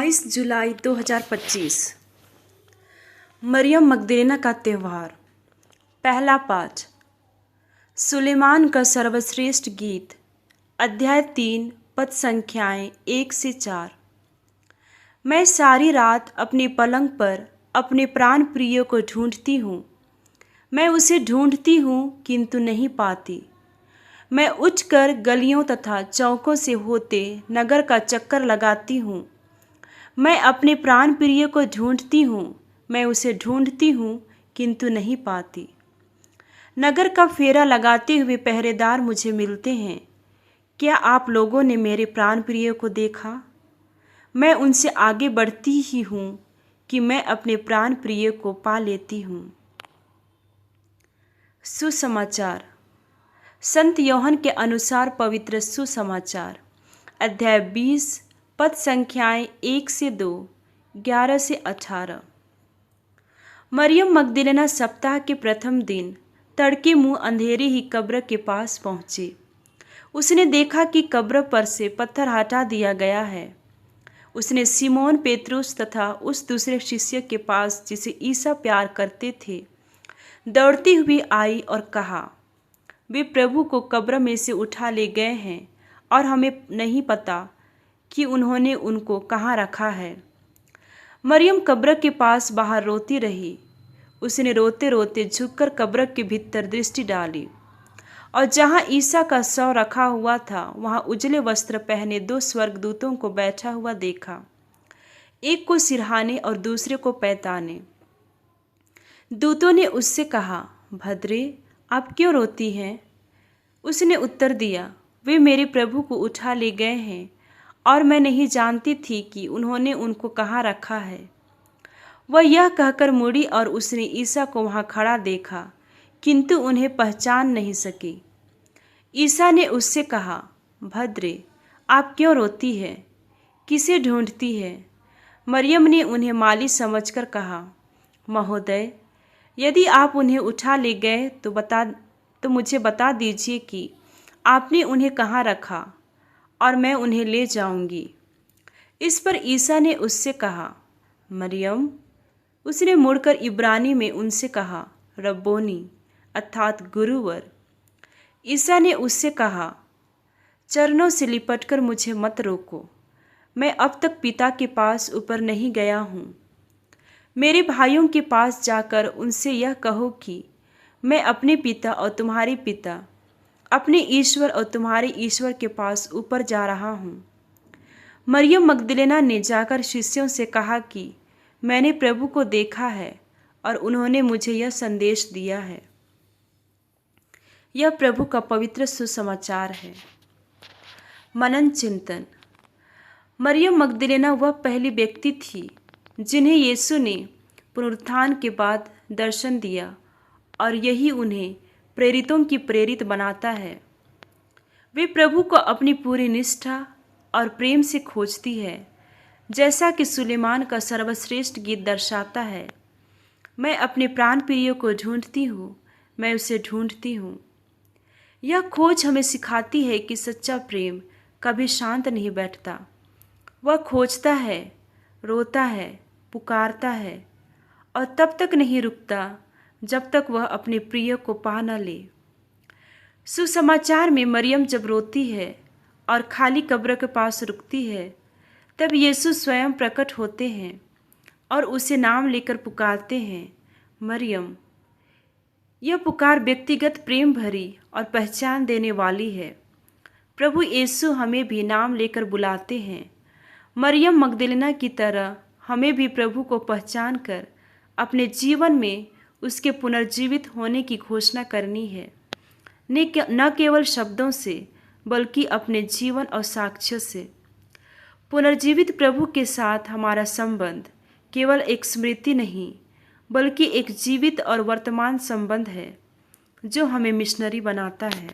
22 जुलाई 2025 Maryam Magdalena का त्यौहार। पहला पाठ सुलेमान का सर्वश्रेष्ठ गीत, अध्याय 3, पद संख्याएं 1 से 4। मैं सारी रात अपने पलंग पर अपने प्राण प्रिय को ढूंढती हूँ। मैं उसे ढूंढती हूँ किंतु नहीं पाती। मैं उठकर गलियों तथा चौकों से होते नगर का चक्कर लगाती हूँ। मैं अपने प्राण प्रिय को ढूंढती हूँ। मैं उसे ढूंढती हूँ किंतु नहीं पाती। नगर का फेरा लगाते हुए पहरेदार मुझे मिलते हैं। क्या आप लोगों ने मेरे प्राण प्रिय को देखा? मैं उनसे आगे बढ़ती ही हूँ कि मैं अपने प्राण प्रिय को पा लेती हूँ। सुसमाचार। संत यूहन्ना के अनुसार पवित्र सुसमाचार, अध्याय 20, पद संख्याएं 1 से 2, 11 से 18। मरियम मगदलेना सप्ताह के प्रथम दिन तड़के मुंह अंधेरे ही कब्र के पास पहुंची। उसने देखा कि कब्र पर से पत्थर हटा दिया गया है। उसने सिमोन पेत्रुस तथा उस दूसरे शिष्य के पास जिसे ईसा प्यार करते थे दौड़ती हुई आई और कहा, वे प्रभु को कब्र में से उठा ले गए हैं और हमें नहीं पता कि उन्होंने उनको कहाँ रखा है। मरियम कब्र के पास बाहर रोती रही। उसने रोते रोते झुककर कब्र के भीतर दृष्टि डाली और जहाँ ईसा का शव रखा हुआ था वहाँ उजले वस्त्र पहने 2 स्वर्गदूतों को बैठा हुआ देखा, एक को सिरहाने और दूसरे को पैताने। दूतों ने उससे कहा, भद्रे, आप क्यों रोती हैं? उसने उत्तर दिया, वे मेरे प्रभु को उठा ले गए हैं और मैं नहीं जानती थी कि उन्होंने उनको कहाँ रखा है। वह यह कहकर मुड़ी और उसने ईसा को वहाँ खड़ा देखा किंतु उन्हें पहचान नहीं सकी। ईसा ने उससे कहा, भद्रे, आप क्यों रोती है? किसे ढूंढती है? मरियम ने उन्हें माली समझकर कहा, महोदय, यदि आप उन्हें उठा ले गए तो मुझे बता दीजिए कि आपने उन्हें कहाँ रखा और मैं उन्हें ले जाऊंगी। इस पर ईसा ने उससे कहा, मरियम। उसने मुड़कर इब्रानी में उनसे कहा, रब्बोनी, अर्थात गुरुवर। ईसा ने उससे कहा, चरणों से लिपटकर मुझे मत रोको। मैं अब तक पिता के पास ऊपर नहीं गया हूँ। मेरे भाइयों के पास जाकर उनसे यह कहो कि मैं अपने पिता और तुम्हारे पिता, अपने ईश्वर और तुम्हारे ईश्वर के पास ऊपर जा रहा हूँ। मरियम मगदलेना ने जाकर शिष्यों से कहा कि मैंने प्रभु को देखा है और उन्होंने मुझे यह संदेश दिया है। यह प्रभु का पवित्र सुसमाचार है। मनन चिंतन। मरियम मगदलेना वह पहली व्यक्ति थी जिन्हें यीशु ने पुनरुत्थान के बाद दर्शन दिया और यही उन्हें प्रेरितों की प्रेरित बनाता है। वे प्रभु को अपनी पूरी निष्ठा और प्रेम से खोजती है, जैसा कि सुलेमान का सर्वश्रेष्ठ गीत दर्शाता है। मैं अपने प्राण प्रिय को ढूंढती हूँ, मैं उसे ढूंढती हूँ। यह खोज हमें सिखाती है कि सच्चा प्रेम कभी शांत नहीं बैठता। वह खोजता है, रोता है, पुकारता है और तब तक नहीं रुकता जब तक वह अपने प्रिय को पा न ले। सुसमाचार में मरियम जब रोती है और खाली कब्र के पास रुकती है, तब यीशु स्वयं प्रकट होते हैं और उसे नाम लेकर पुकारते हैं, मरियम। यह पुकार व्यक्तिगत प्रेम भरी और पहचान देने वाली है। प्रभु यीशु हमें भी नाम लेकर बुलाते हैं। मरियम मगदलेना की तरह हमें भी प्रभु को पहचान कर अपने जीवन में उसके पुनर्जीवित होने की घोषणा करनी है, न केवल शब्दों से बल्कि अपने जीवन और साक्ष्य से। पुनर्जीवित प्रभु के साथ हमारा संबंध केवल एक स्मृति नहीं बल्कि एक जीवित और वर्तमान संबंध है जो हमें मिशनरी बनाता है।